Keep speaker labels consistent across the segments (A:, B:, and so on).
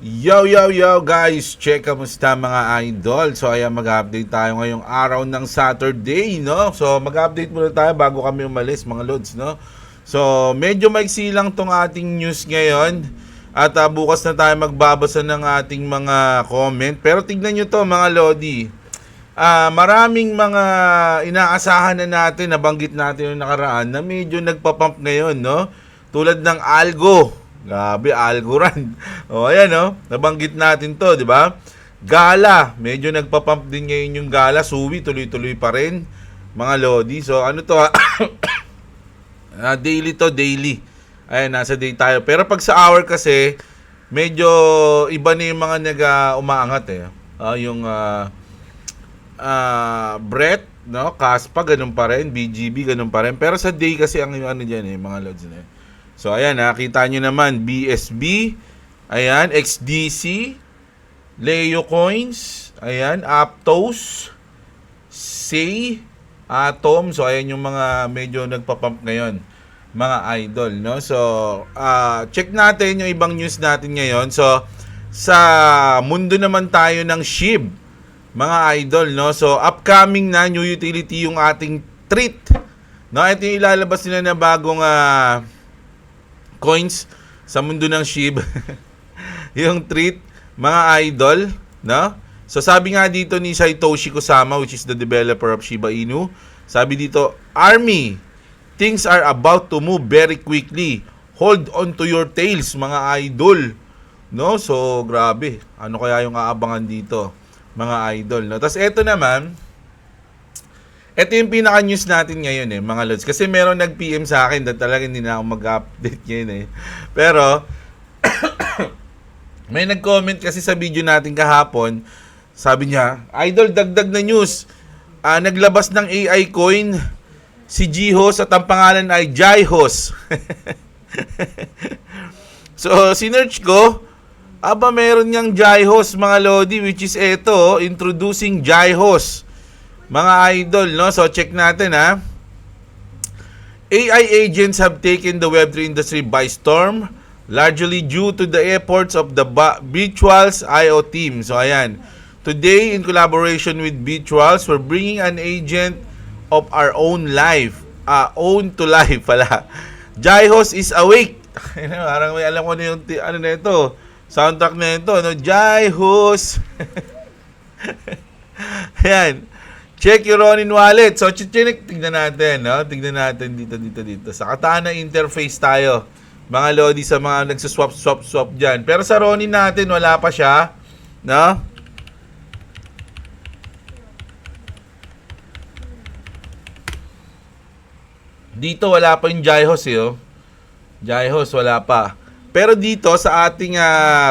A: Yo guys, check kamusta mga idol. So ayan, mag-update tayo ngayong araw ng Saturday, no? So mag-update muna tayo bago kami umalis mga lods, no? So medyo maiksi lang tong ating news ngayon. At bukas na tayo magbabasa ng ating mga comment. Pero tignan nyo to mga lodi. Maraming mga inaasahan na natin, nabanggit natin yung nakaraan na medyo nagpapump ngayon, no? Tulad ng Algo. Grabe, Algorand. O, ayan, no? Nabanggit natin to, di ba? Gala. Medyo nagpapump din ngayon yung Gala. Suwi, tuloy-tuloy pa rin. Mga lodi. So, ano to, daily to, daily. Ayan, nasa day tayo. Pero pag sa hour kasi, medyo iba na yung mga umaangat, eh. Brett, no? Kaspa, ganun pa rin. BGB, ganun pa rin. Pero sa day kasi, ang ano dyan, eh, mga lods na. So, ayan, nakita nyo naman, BSB, ayan, XDC, Leo Coins, ayan, Aptos, Say, Atom. So, ayan yung mga medyo nagpapump ngayon, mga idol, no? So, check natin yung ibang news natin ngayon. So, sa mundo naman tayo ng SHIB, mga idol, no? So, upcoming na new utility yung ating treat, no? Ito yung ilalabas nila na bagong coins sa mundo ng SHIB. Yung treat, mga idol, no? So sabi nga dito ni Satoshi Kusama, which is the developer of Shiba Inu, sabi dito, Army, things are about to move very quickly. Hold on to your tails, mga idol. No? So grabe, ano kaya yung aabangan dito, mga idol, no? Tapos eto naman, ito yung pinaka-news natin ngayon, mga lods. Kasi meron nag-PM sa akin na talagang hindi na ako mag-update ngayon, eh. Pero, may nag-comment kasi sa video natin kahapon. Sabi niya, Idol, dagdag na news. Naglabas ng AI coin si Jihos at ang pangalan ay Jihos. So, sinearch ko, meron niyang Jihos, mga lodi, which is ito, introducing Jihos. Mga idol, no? So, check natin, ha? AI agents have taken the Web3 industry by storm, largely due to the efforts of the Virtuals IO team. So, ayan. Today, in collaboration with Virtuals, we're bringing an agent of our own life. Own to life, pala. Jihos is awake. Parang may alam ko na yung, ano na ito, soundtrack na ito, no? Jihos. Ayan. Check your Ronin wallet. So, tignan natin, no? Tignan natin dito. Sa Katana interface tayo. Mga lodi sa mga nagsuswap dyan. Pero sa Ronin natin, wala pa siya. No? Dito, wala pa yung Jihos, eh, oh. Jihos, wala pa. Pero dito, sa ating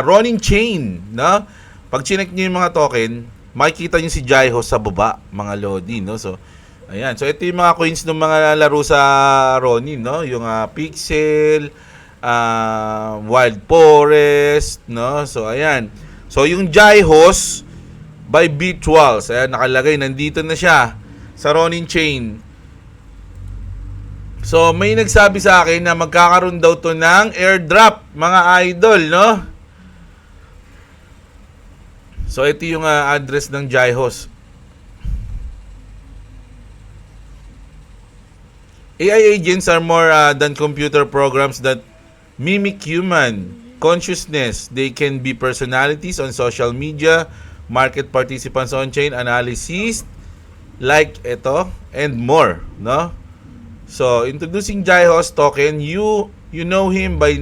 A: Ronin chain, no? Pag chinek nyo yung mga token, makikita nyo si Jihos sa baba, mga lodi, no? So, ayan. So, ito yung mga coins ng mga laro sa Ronin, no? Yung Pixel, Wild Forest, no? So, ayan. So, yung Jihos by Virtuals, ayan, nakalagay, nandito na siya sa Ronin chain. So, may nagsabi sa akin na magkakaroon daw to ng airdrop, mga idol, no? So, ito yung address ng Jihos. AI agents are more than computer programs that mimic human consciousness. They can be personalities on social media, market participants on-chain, analysis, like ito, and more, no? So, introducing Jihos token, you know him by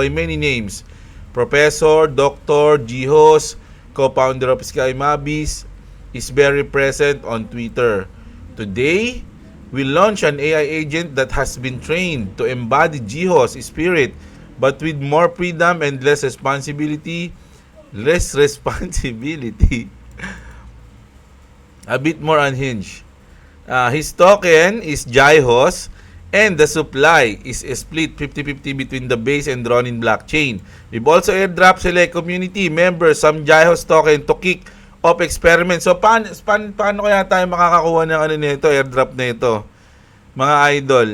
A: many names. Professor, Dr. Jihos, co-founder of Sky Mabis, is very present on Twitter. Today, we launch an AI agent that has been trained to embody Jihos' spirit, but with more freedom and less responsibility. A bit more unhinged. His token is Jihos, and the supply is split 50-50 between the base and Ronin blockchain. We've also airdrop select community members some Jihos token to kick off experiment. So, paano kaya tayo makakakuha ng nito, airdrop na ito, mga idol?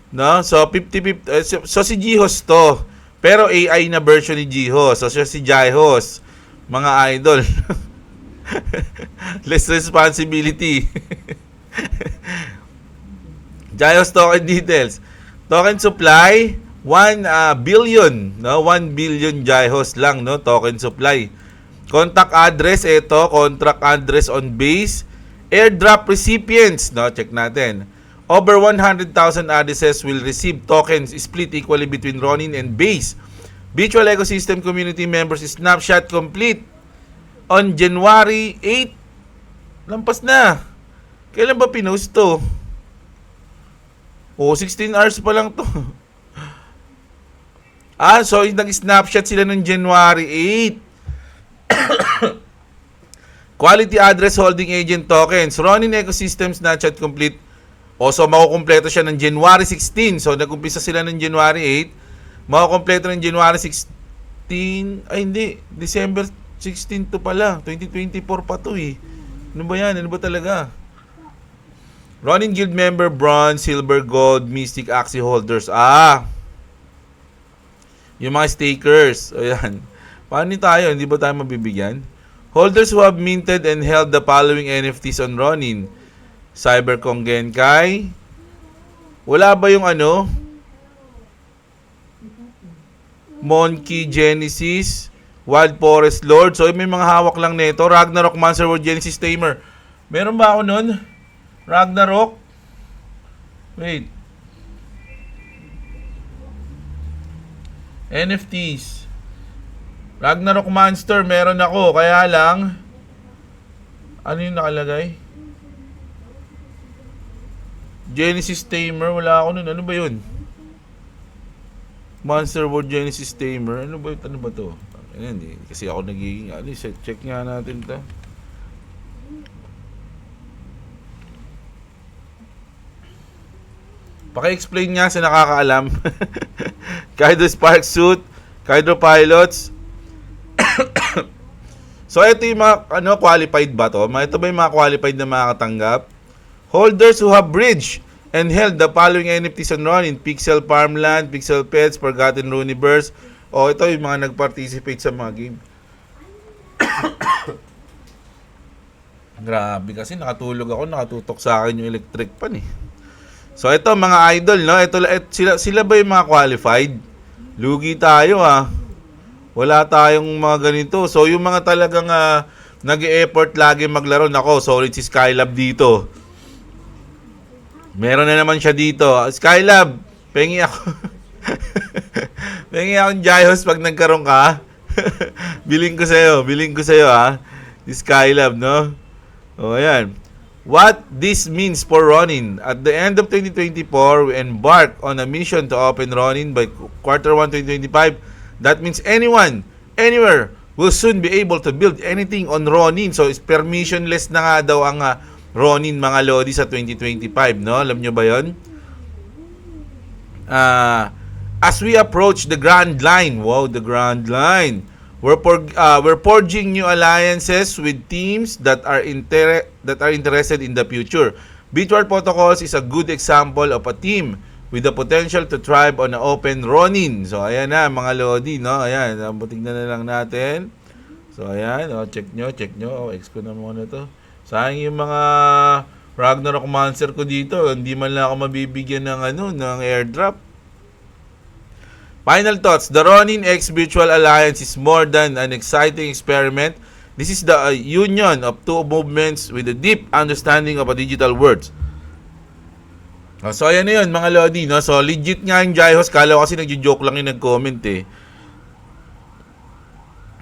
A: No? So, 50-50. So, si Jihos to. Pero AI na version ni Jihos. So siya si Jihos. Mga idol. Less responsibility. Jihos token details. Token supply 1 billion, no? 1 billion Jihos lang, no? Token supply. Contact address, ito, contract address on base. Airdrop recipients, no? Check natin. Over 100,000 addresses will receive tokens split equally between Ronin and base. Virtual ecosystem community members snapshot complete on January 8. Lampas na. Kailan ba pinost to? 16 hours pa lang to. So nag-snapshot sila ng January 8. Quality address holding agent tokens. Ronin ecosystem snapshot complete. So makukumpleto siya ng January 16. So nag-umpisa sila ng January 8. Makukumpleto ng January 16. Ay hindi, December 16 to pala. 2024 pa to eh. Ano ba yan? Ano ba talaga? Ronin Guild member, Bronze, Silver, Gold, Mystic, Axie holders. Yung mga stakers. Ayan. Paano tayo? Hindi ba tayo mabibigyan? Holders who have minted and held the following NFTs on Ronin. Cyberkong Genkai. Wala ba yung ano? Monkey Genesis. Wild Forest Lord. So may mga hawak lang nito. Ragnarok Monster World Genesis Tamer. Meron ba ako nun? Ragnarok? Wait. NFTs. Ragnarok Monster, meron ako. Kaya lang, ano yung nakalagay? Genesis Tamer, wala ako nun. Ano ba yun? Monster World Genesis Tamer. Ano ba to? Ayan, kasi ako nagiging, check nga natin to. Paki-explain nga sa nakakaalam. Kaido Spark Suit, Kaido Pilots. So ito yung mga qualified ba to? Ito ba yung mga qualified na makakatanggap? Holders who have bridged and held the following NFTs on Ronin: Pixel Farmland, Pixel Pets, Forgotten Runiverse. Ito yung mga nag-participate sa mga game. Grabe kasi nakatulog ako, nakatutok sa akin yung electric pan eh. So ito mga idol, no? Sila ba yung mga qualified? Lugi tayo Wala tayong mga ganito. So yung mga talagang nag-e-effort lagi maglaro, nako, solid si Skylab dito. Meron na naman siya dito. Skylab, pengi ako. Pengi akong Jihos pag nagkaroon ka. Biling ko sa'yo Si Skylab, no? Ayan. What this means for Ronin. At the end of 2024, we embark on a mission to open Ronin by Q1 2025. That means anyone, anywhere, will soon be able to build anything on Ronin. So, permissionless na nga daw ang Ronin, mga lodi, sa 2025, no? Alam nyo ba yun? As we approach the Grand Line, the Grand Line, we're forging new alliances with teams that are interested in the future. Virtual Protocols is a good example of a team with the potential to thrive on an open Ronin. So, ayan na, mga lodi, no? Ayan, tignan na lang natin. So, ayan, check nyo. Expo na muna to. Sayang yung mga Ragnarok Monster ko dito. Hindi man lang ako mabibigyan ng airdrop. Final thoughts. The Ronin X Virtual Alliance is more than an exciting experiment. This is the union of two movements with a deep understanding of a digital world. So, ayan na yun, mga lodi, no? So, legit nga yung Jihos. Kala ko kasi nagjo-joke lang yung nag-comment eh.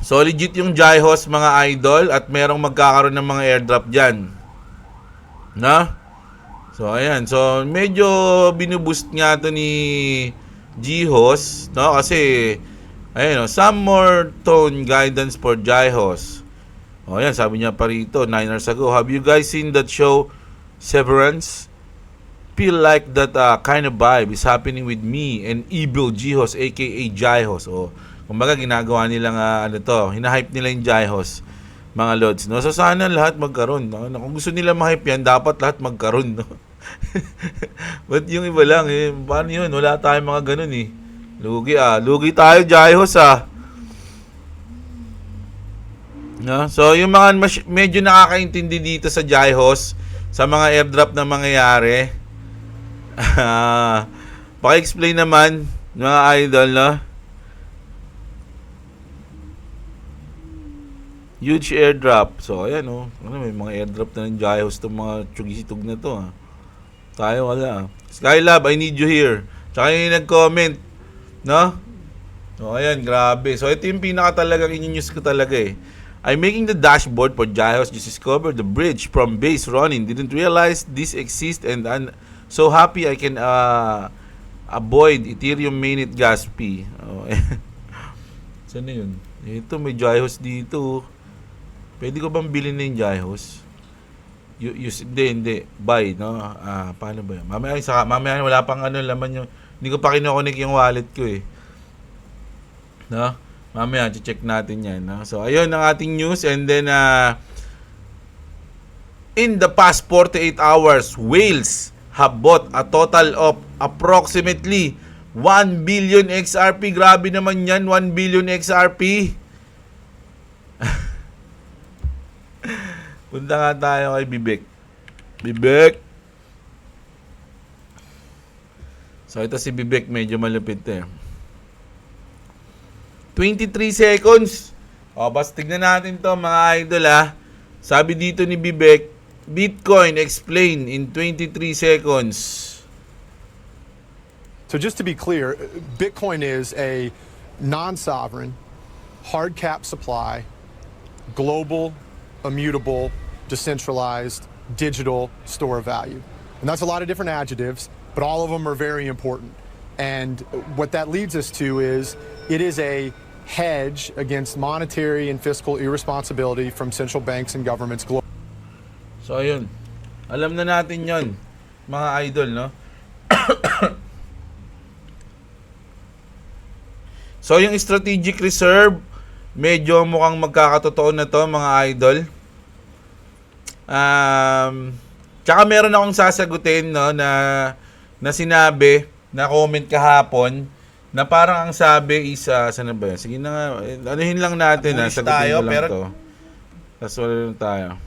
A: So, legit yung Jihos, mga idol. At merong magkakaroon ng mga airdrop dyan. Na? So, ayan. So, medyo binuboost nga to ni Jihos, no? Kasi, ayan, some more tone guidance for Jihos. Ayan, sabi niya pa rito, 9 hours ago. Have you guys seen that show, Severance? Feel like that kind of vibe is happening with me and Evil Jihos, aka Jihos. Kumbaga ginagawa nilang hinahype nila yung Jihos, mga lods, no? So sana lahat magkaroon, no? Kung gusto nila ma-hype yan, dapat lahat magkaroon, no? But yung iba lang paano yun? Wala tayong mga ganun eh. Lugi tayo, Jaihos No? So, yung mga medyo nakakaintindi dito sa Jaihos, sa mga airdrop na mangyayari, paki-explain naman, mga idol, no? Huge airdrop. So, ayan, may mga airdrop na ng Jaihos itong mga tsugisitog na to, Tayo, wala, Skylab, I need you here. Tsaka yung nag-comment, no? So, ayan, grabe. So, ito yung pinaka talagang in-news ko talaga I'm making the dashboard for Jaihos. Just discovered the bridge from base running. Didn't realize this exists and I'm so happy I can avoid Ethereum mainnet gas fee. Saan na yun? Ito, may Jaihos dito. Pwede ko bang bilhin na yung Jaihos? Hindi. Buy, no? Paano ba yun? Mamaya wala pang laman yung... Hindi ko pa kinokonek yung wallet ko No? Mamaya, check natin yan. No? So, ayun ang ating news. And then, in the past 48 hours, whales have bought a total of approximately 1 billion XRP. Grabe naman yan, 1 billion XRP. Punta nga tayo kay Bibek. So, ito si Bibek, medyo malupit 23 seconds. Basta tignan natin to mga idol Sabi dito ni Bibek, Bitcoin explain in 23 seconds.
B: So just to be clear, Bitcoin is a non-sovereign, hard cap supply, global, immutable, decentralized, digital store of value. And that's a lot of different adjectives, but all of them are very important. And what that leads us to is it is a hedge against monetary and fiscal irresponsibility from central banks and governments globally.
A: So ayun. Alam na natin 'yon, mga idol, no? So yung strategic reserve, medyo mukhang magkakatotoo na 'to, mga idol. Tsaka meron akong sasagutin, no, na sinabi, na comment kahapon, na parang ang sabi is, saan na ba? Sige na nga, anuhin lang natin, sagutin tayo, ko lang pero to. Tapos wala lang tayo.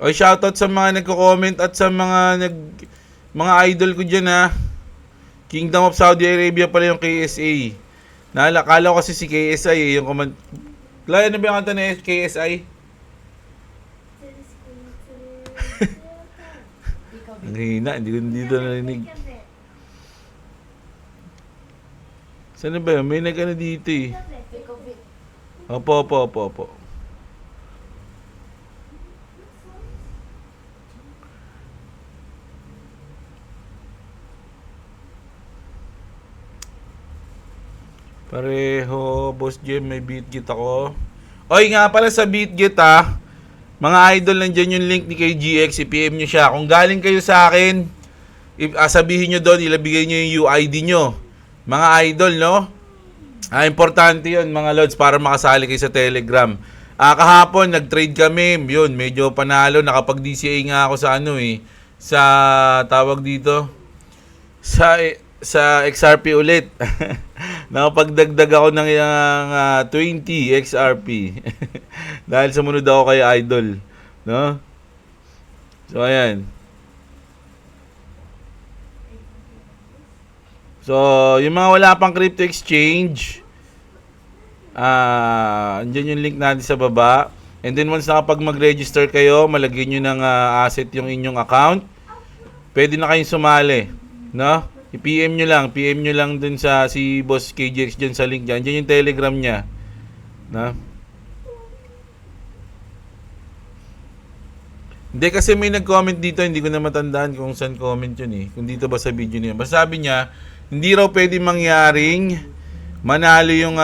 A: Oy, shoutout sa mga nagko-comment at sa mga idol ko dyan Kingdom of Saudi Arabia pala yung KSA. Naalakala ko kasi si KSI yung command. Klaya na ba yung kanta na KSI? Ang hina, hindi ko dito narinig. Saan ba yun? May nag-ano dito Opo. Pareho, Boss Jem, may BitGet ako. Oy, nga pala sa BitGet mga idol, nandiyan yung link ni KGX, i-PM nyo siya. Kung galing kayo sa akin, sabihin nyo doon, ilabigay nyo yung UID nyo. Mga idol, no? Importante yun, mga lods, para makasali kayo sa Telegram. Kahapon, nag-trade kami, yun, medyo panalo, nakapag-DCA nga ako sa sa tawag dito, sa XRP ulit. Nakapagdagdag ako ng 20 XRP. Dahil sumunod ako kay Idol, no? So ayan. So, yung mga wala pang crypto exchange, andyan yung link natin sa baba. And then once nakapag mag-register kayo, malagyan nyo ng asset yung inyong account, pwede na kayong sumali, no? I-PM nyo lang dun sa si Boss KGX dyan sa link dyan. Dyan yung Telegram niya. Na? Hindi, kasi may nag-comment dito, hindi ko na matandaan kung saan comment yun Kung dito ba sa video niya. Basta sabi niya, hindi raw pwede mangyaring manalo yung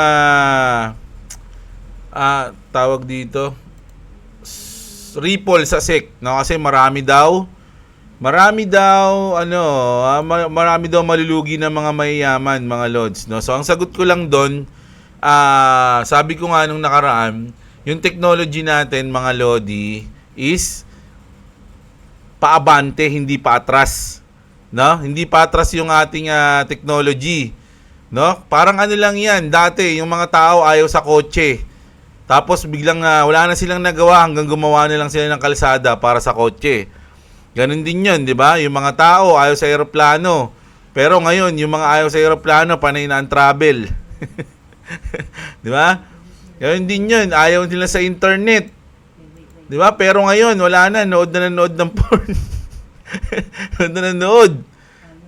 A: tawag dito Ripple sa SEC, no? Kasi marami daw malulugi ng mga mayayaman, mga lods, no? So ang sagot ko lang doon, sabi ko nga nung nakaraan, yung technology natin, mga lodi, is paabante, hindi pa atras. No? Hindi pa atras yung ating technology. No? Parang ano lang 'yan, dati yung mga tao ayaw sa kotse. Tapos biglang wala na silang nagawa hanggang gumawa na lang sila ng kalsada para sa kotse. Ganun din 'yun, 'di ba? Yung mga tao ayaw sa eroplano. Pero ngayon, yung mga ayaw sa eroplano, panay na ang travel. 'Di ba? Ganun din 'yun, ayaw nila sa internet. 'Di ba? Pero ngayon, wala na, nood na nanood ng porn. Nood na nanood.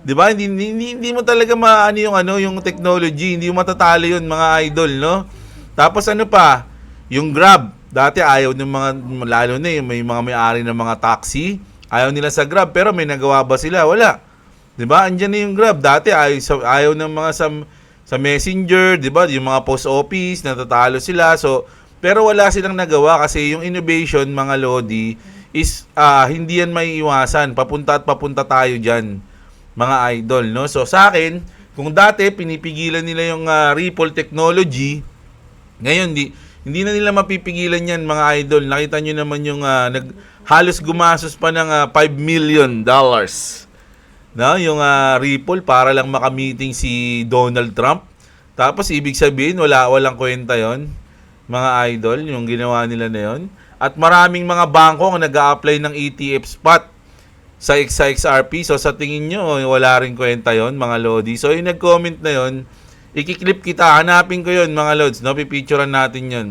A: 'Di ba? Hindi mo talaga maano yung technology, hindi mo matatalo 'yun, mga idol, no? Tapos ano pa? Yung Grab. Dati ayaw ng mga, lalo na yung may mga may-ari ng mga taxi, ayaw nila sa Grab, pero may nagawa ba sila? Wala. 'Di ba? Andiyan na yung Grab. Dati ayaw ng mga sa Messenger, 'di ba? Yung mga post office, natatalo sila. So, pero wala silang nagawa kasi yung innovation, mga lodi, is hindi yan maiiwasan. Papunta at papunta tayo diyan, mga idol, no? So, sa akin, kung dati pinipigilan nila yung Ripple technology, ngayon hindi na nila mapipigilan yan, mga idol. Nakita nyo naman yung halos gumasos pa ng $5 million. No? Yung Ripple para lang makamiting si Donald Trump. Tapos ibig sabihin walang kwenta yon, mga idol, yung ginawa nila na yon. At maraming mga bangko ang nag-a-apply ng ETF spot sa XRP. So sa tingin nyo, wala rin kwenta yon, mga lodi. So yung nag-comment na yon, ikiklip kita, hanapin ko yon, mga lods, no? Pipicturean natin yon.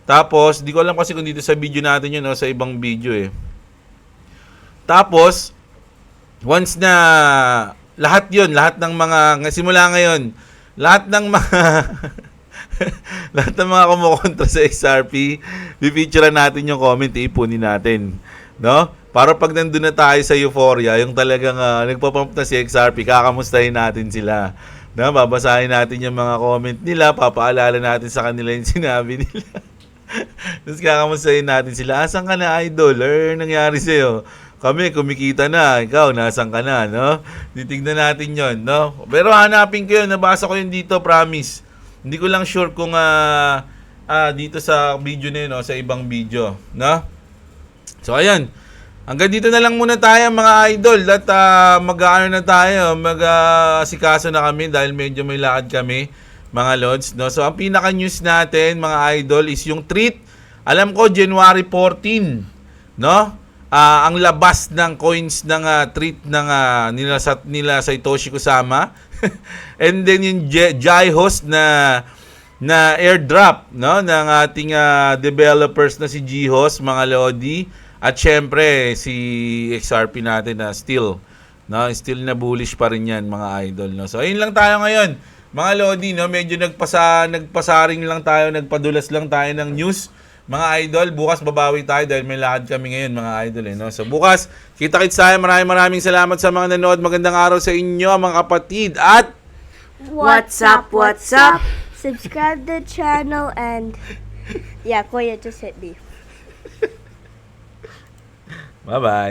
A: Tapos, di ko alam kasi kung dito sa video natin yun, no? Sa ibang video eh. Tapos, once na lahat ng mga, simula ngayon, lahat ng mga lahat ng mga kumukontra sa XRP, pipicturean natin yung comment, ipunin natin, no? Para pag nandun na tayo sa euphoria, yung talagang nagpapump na si XRP, kakamustahin natin sila, no? Babasahin natin yung mga comment nila, papaalala natin sa kanila yung sinabi nila. Tapos kakamustahin natin sila, asan ka na, idol? Nangyari sa'yo? Kami, kumikita na. Ikaw, nasan ka na, no? Titignan natin yon, no? Pero hanapin ko yun. Nabasa ko yun dito, promise. Hindi ko lang sure kung dito sa video na yun, no? Sa ibang video, no? So, ayan. Hanggang dito na lang muna tayo, mga idol. At mag-ano na tayo, mag-asikaso na kami dahil medyo may lakad kami, mga lods, no? So, ang pinaka-news natin, mga idol, is yung treat. Alam ko, January 14, no? Ang labas ng coins ng treat ng nila Satoshi Kusama. And then yung Jihos na airdrop, no, ng ating developers na si Jihos, mga lodi, at syempre si XRP natin na still na bullish pa rin yan, mga idol, no. So ayun lang tayo ngayon, mga lodi, no. Medyo nagpasaring lang tayo, nagpadulas lang tayo ng news, mga idol. Bukas babawi tayo dahil may lakad kami ngayon, mga idol, no? So bukas, kita-kits tayo. Maraming salamat sa mga nanood. Magandang araw sa inyo, mga kapatid. At
C: What's up? What's up? Subscribe the channel and yeah, Koya just hit me.
A: bye-bye.